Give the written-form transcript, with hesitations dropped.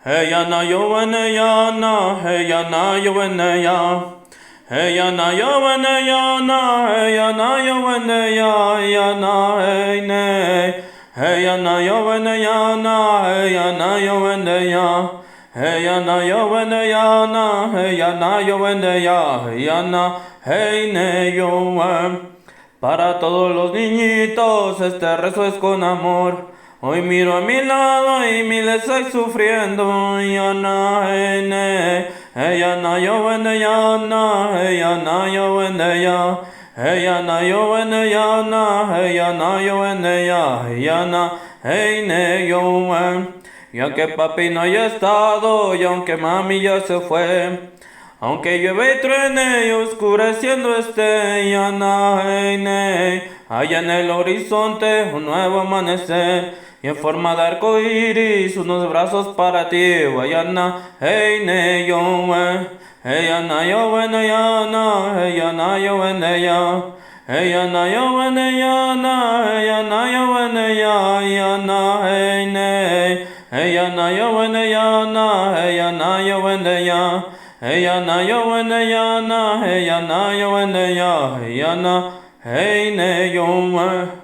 Hey ya na yo ene ya na, hey ya na yo ene ya. Hey ya na yo ene ya na, hey ya na yo ene ya, ya na hey ne. Hey ya na yo ene ya na, hey ya na yo ene ya. Hey ya na yo ene ya na, hey ya na yo ene ya, hey ya na hey ne yo. Para todos los niñitos este rezo es con amor. Hoy miro a mi lado y mi les estoy sufriendo. Yana, ene, yana, yo, ene, yana, yana, yo, ene, ya. Yana, yo, ene, yana, yana, yo, ene, ya. Yana, ne, yo, Y aunque papi no haya estado, y aunque mami ya se fue, aunque llueve y truene y oscureciendo esté, yana, ne, allá en el horizonte un nuevo amanecer, y en forma de arco iris unos brazos para ti, guayana, hey, ne, yo, hey, yana, yo, ene, yana, hey, yana, yo, ene, ya. Hey, yana, yo, ene, yana, hey, yana, yo, ene, ya, yana, hey, ne. Hey, yana, yo, ene, yana, hey, yana, yo, ene, ya. Hey, yana, yo, ene, yana, hey, yana, yo, ene, ya, hey, yana, hey, ne, yo,